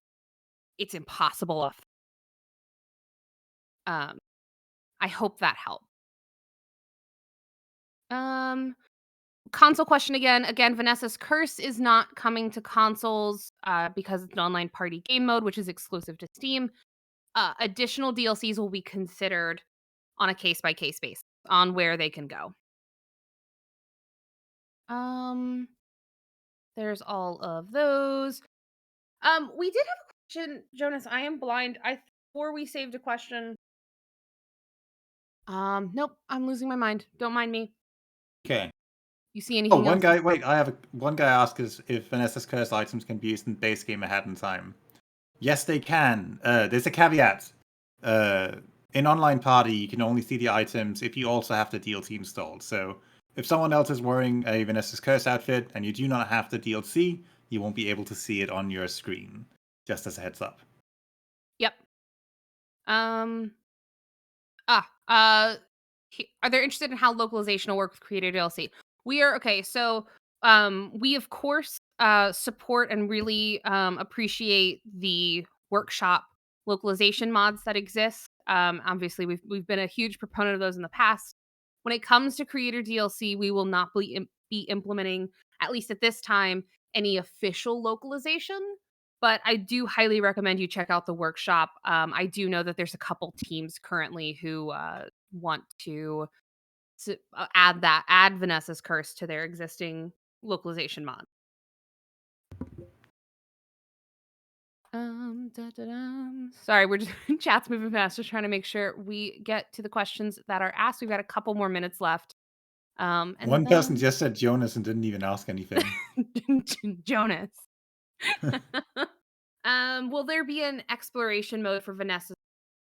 it's impossible. Um, I hope that helped. Um, Console question again. Again, Vanessa's Curse is not coming to consoles because it's an online party game mode, which is exclusive to Steam. Additional DLCs will be considered on a case by case basis on where they can go. Um, there's all of those. We did have a question, Jonas. I am blind. I Before we saved a question. Nope, I'm losing my mind. Don't mind me. Okay. You see Oh, anything one else? guy. Wait, one guy asked us if Vanessa's Curse items can be used in base game ahead in time. Yes, they can. There's a caveat. Uh, in online party, you can only see the items if you also have the DLC installed. So if someone else is wearing a Vanessa's Curse outfit and you do not have the DLC, you won't be able to see it on your screen. Just as a heads up. Yep. Um, Uh, are they interested in how localization will work with Creator DLC? We are okay. So, we of course support and really appreciate the workshop localization mods that exist. Obviously, we've been a huge proponent of those in the past. When it comes to Creator DLC, we will not be implementing, at least at this time, any official localization. But I do highly recommend you check out the workshop. I do know that there's a couple teams currently who want to add Vanessa's curse to their existing localization mod. Sorry, we're just chat's moving fast, just trying to make sure we get to the questions that are asked. We've got a couple more minutes left. And One person then just said Jonas and didn't even ask anything. Jonas. Will there be an exploration mode for Vanessa's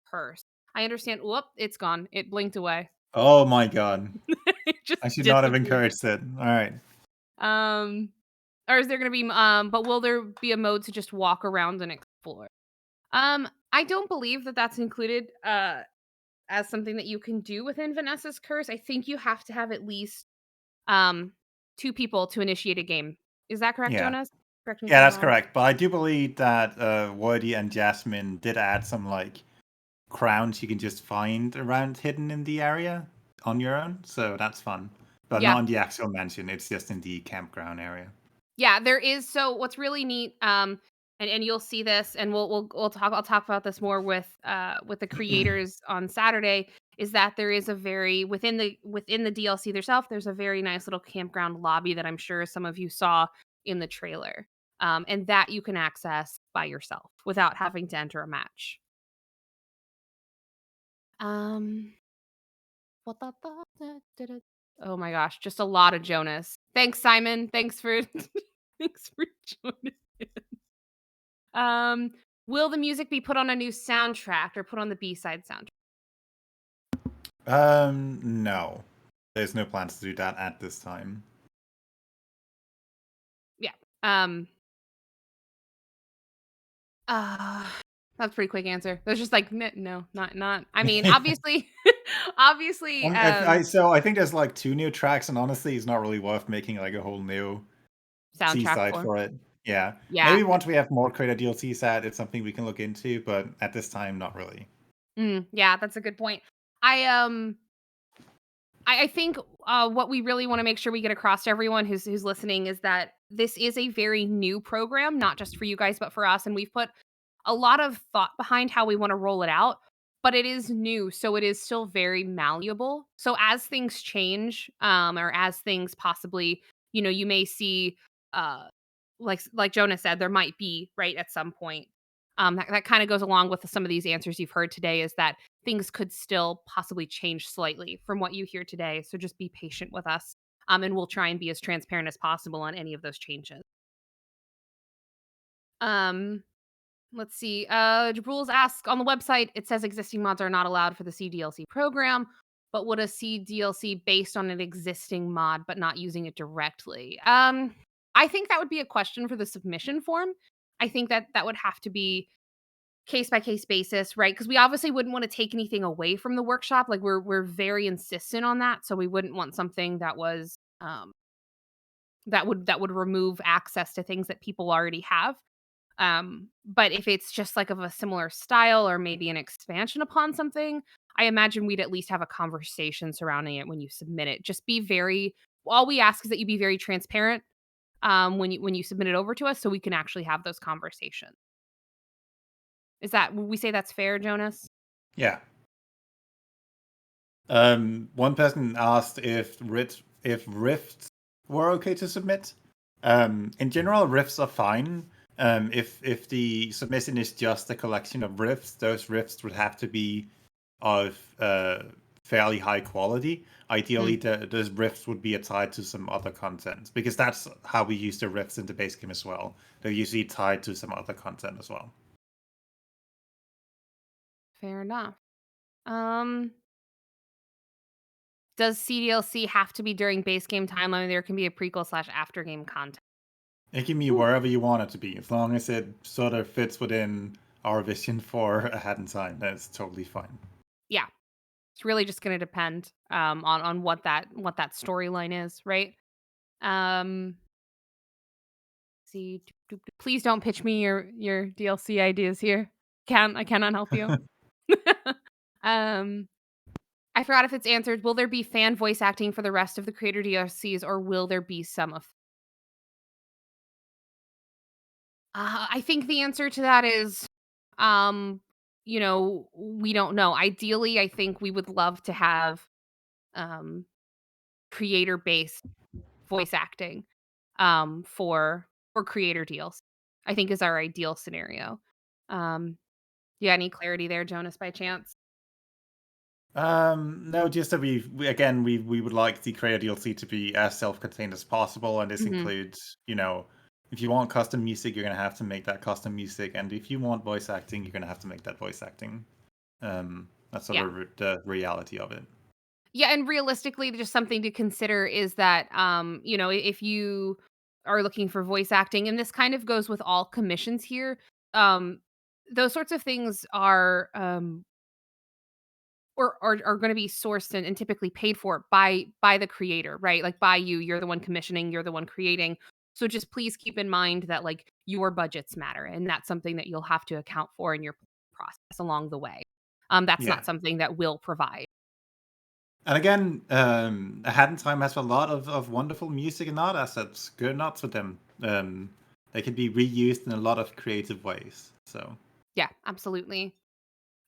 curse? I understand. Whoop, it's gone. It blinked away. Oh my god. It just I should not have disappeared. encouraged it. Alright. Um, or is there gonna be but will there be a mode to just walk around and explore? I don't believe that that's included as something that you can do within Vanessa's curse. I think you have to have at least um 2 people to initiate a game. Is that correct, Yeah. Jonas? Correct me if Yeah, I'm that's wrong. correct. But I do believe that Woody and Jasmine did add some like crowns you can just find around hidden in the area on your own. So that's fun. But Yeah. not in the actual mansion, it's just in the campground area. Yeah, there is. So what's really neat, and you'll see this, and we'll talk. I'll talk about this more with the creators on Saturday. Is that there is a very within the DLC itself, there's a very nice little campground lobby that I'm sure some of you saw in the trailer, and that you can access by yourself without having to enter a match. Um, oh my gosh, just a lot of Jonas. Thanks, Simon. Thanks for thanks for joining. Um, will the music be put on a new soundtrack or put on the B-side soundtrack? No. There's no plans to do that at this time. Yeah. Um, uh, that's a pretty quick answer. There's just like no, not. I mean, obviously, obviously, I think there's like 2 new tracks, and honestly, it's not really worth making like a whole new soundtrack C-side for. for it. Yeah. Yeah. Maybe once we have more creator DLC set, it's something we can look into, but at this time, not really. Yeah, that's a good point. I um I think what we really want to make sure we get across to everyone who's listening is that this is a very new program, not just for you guys, but for us. And we've put a lot of thought behind how we want to roll it out, but it is new, so it is still very malleable. So as things change, or as things possibly, you may see, uh, like Jonah said, there might be right at some point. That kind of goes along with some of these answers you've heard today. Is that things could still possibly change slightly from what you hear today. So just be patient with us. And we'll try and be as transparent as possible on any of those changes. Um, let's see. Rules ask on the website, it says existing mods are not allowed for the CDLC program, but would a CDLC based on an existing mod but not using it directly? I think that would be a question for the submission form. I think that that would have to be case by case basis, right? Because we obviously wouldn't want to take anything away from the workshop. Like we're very insistent on that, so we wouldn't want something that was that would remove access to things that people already have. But if it's just like of a similar style or maybe an expansion upon something, I imagine we'd at least have a conversation surrounding it when you submit it. Just be very all we ask is that you be very transparent when you submit it over to us so we can actually have those conversations. Is that would we say that's fair, Jonas? Yeah. One person asked if rifts were okay to submit. In general, rifts are fine. If the submission is just a collection of rifts, those rifts would have to be of fairly high quality. Ideally, those rifts would be tied to some other content because that's how we use the rifts in the base game as well. They're usually tied to some other content as well. Fair enough. Um, does CDLC have to be during base game timeline? There can be a prequel slash after game content. It can be Ooh. wherever you want it to be, as long as it sort of fits within our vision for Ahead in Time. That's totally fine. Yeah. It's really just gonna depend, on what that storyline is, right? Um, see, please don't pitch me your DLC ideas here. I cannot help you. Um, I forgot if it's answered. Will there be fan voice acting for the rest of the creator DLCs, or will there be some of I think the answer to that is, um, we don't know. Ideally, I think we would love to have, um, creator-based voice acting, for creator deals. I think is our ideal scenario. Um, yeah, any clarity there, Jonas, by chance? No, just that we would like the creator DLC to be as self-contained as possible, and this Mhm. includes, if you want custom music, you're gonna have to make that custom music, and if you want voice acting, you're gonna have to make that voice acting. That's sort Yeah. of the reality of it. Yeah, and realistically, just something to consider is that, if you are looking for voice acting, and this kind of goes with all commissions here, um, those sorts of things are going to be sourced and typically paid for by the creator, right? Like by you, you're the one commissioning, you're the one creating. So just please keep in mind that like your budgets matter, and that's something that you'll have to account for in your process along the way. That's Yeah. not something that we'll provide. And again, A Hat in Time has a lot of wonderful music and art assets. Go nuts with them. They can be reused in a lot of creative ways. So Yeah, absolutely.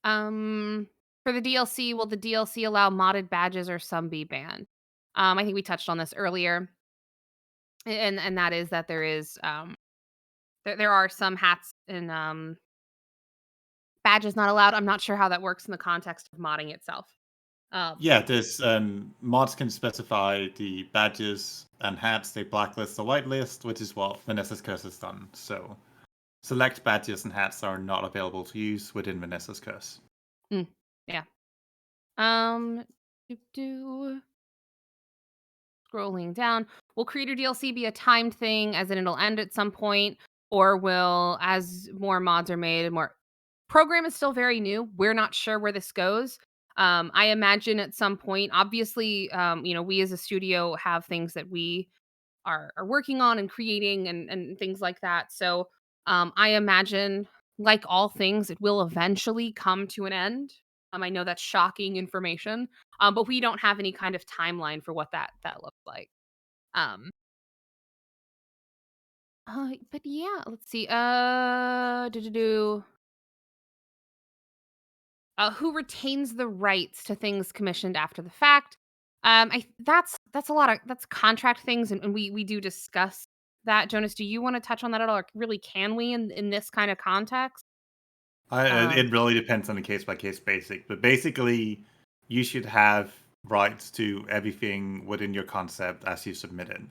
For the DLC, will the DLC allow modded badges or some be banned? I think we touched on this earlier, and that is that there are some hats and badges not allowed. I'm not sure how that works in the context of modding itself. Um, yeah, there's mods can specify the badges and hats they blacklist or whitelist, which is what Vanessa's Curse has done. So select badges and hats are not available to use within Vanessa's Curse. mm, yeah. Um, Scrolling down, will Creator DLC be a timed thing, as in it'll end at some point, or will, as more mods are made, more program is still very new. We're not sure where this goes. I imagine at some point, obviously, we as a studio have things that we are working on and creating and things like that. So I imagine, like all things, it will eventually come to an end. I know that's shocking information, but we don't have any kind of timeline for what that looks like. Um, but yeah, let's see. Who retains the rights to things commissioned after the fact? That's a lot of that's contract things, and we do discuss that. Jonas, do you want to touch on that at all? Or really, can we in this kind of context? It really depends on the case by case basic, but basically, you should have rights to everything within your concept as you submit it.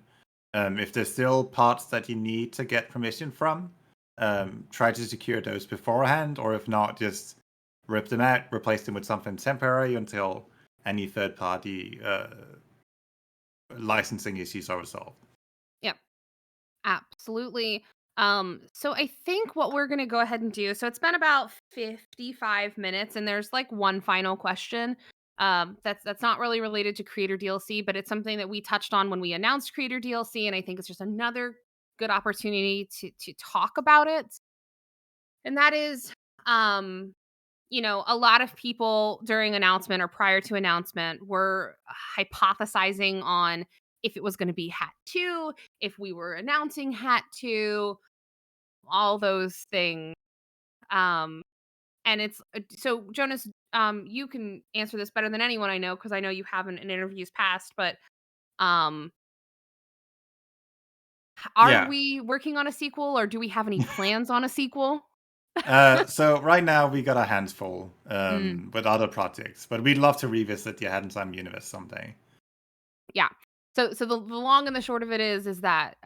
If there's still parts that you need to get permission from, try to secure those beforehand, or if not, just rip them out, replace them with something temporary until any third party licensing issues are resolved. Yep, absolutely. So I think what we're gonna go ahead and do. So it's been about 55 minutes, and there's like one final question. That's not really related to Creator DLC, but it's something that we touched on when we announced Creator DLC, and I think it's just another good opportunity to talk about it. And that is, um, a lot of people during announcement or prior to announcement were hypothesizing on if it was going to be Hat 2, if we were announcing Hat 2, all those things. Um, and it's so Jonas, you can answer this better than anyone I know because I know you haven't in interviews past, but um, are Yeah. we working on a sequel or do we have any plans on a sequel? So right now we got our hands full Mm, with other projects, but we'd love to revisit the Hadden Time universe someday. yeah. So the long and the short of it is that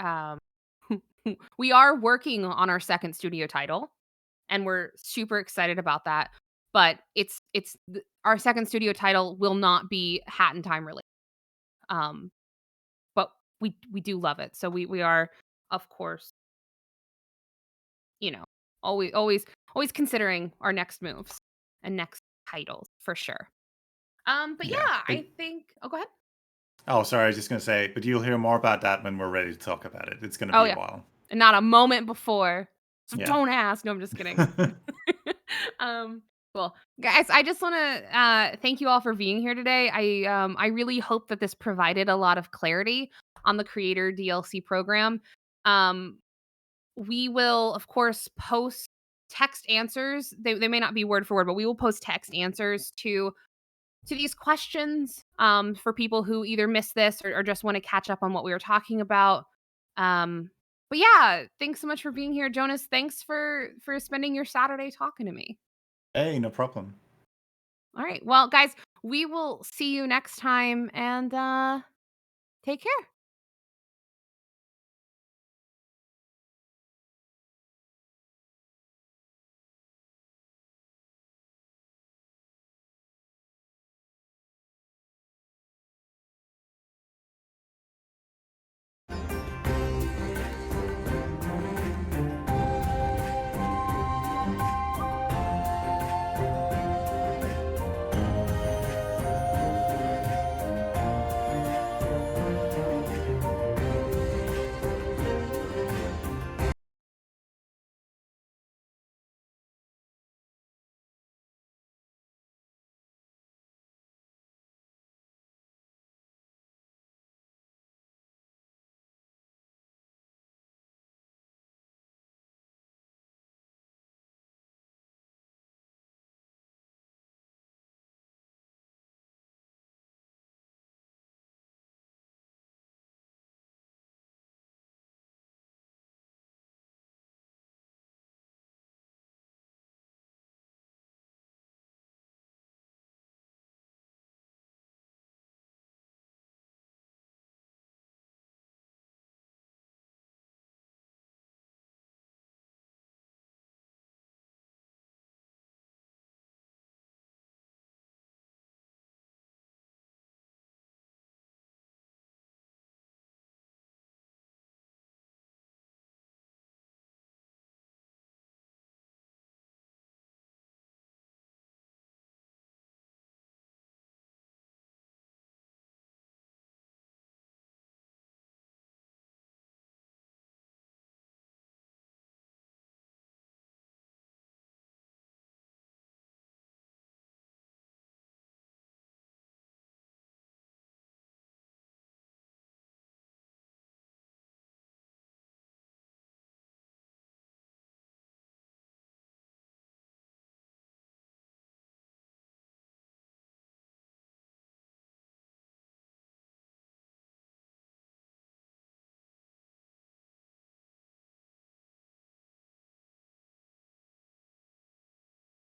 we are working on our second studio title, and we're super excited about that. But our second studio title will not be Hat in Time related. Um, but we do love it, so we are, of course, you know, always considering our next moves and next titles for sure. But Yeah. yeah, I think oh, go ahead. Oh, sorry. I was just gonna say, but you'll hear more about that when we're ready to talk about it. It's gonna Oh, be a yeah. while. And not a moment before. So Yeah. don't ask. No, I'm just kidding. um, well, guys, I just want to thank you all for being here today. I really hope that this provided a lot of clarity on the Creator DLC program. Um, we will, of course, post text answers. They may not be word for word, but we will post text answers to these questions for people who either missed this or just want to catch up on what we were talking about. Um, but yeah, thanks so much for being here, Jonas. Thanks for spending your Saturday talking to me. Hey, no problem. All right, well, guys, we will see you next time, and take care.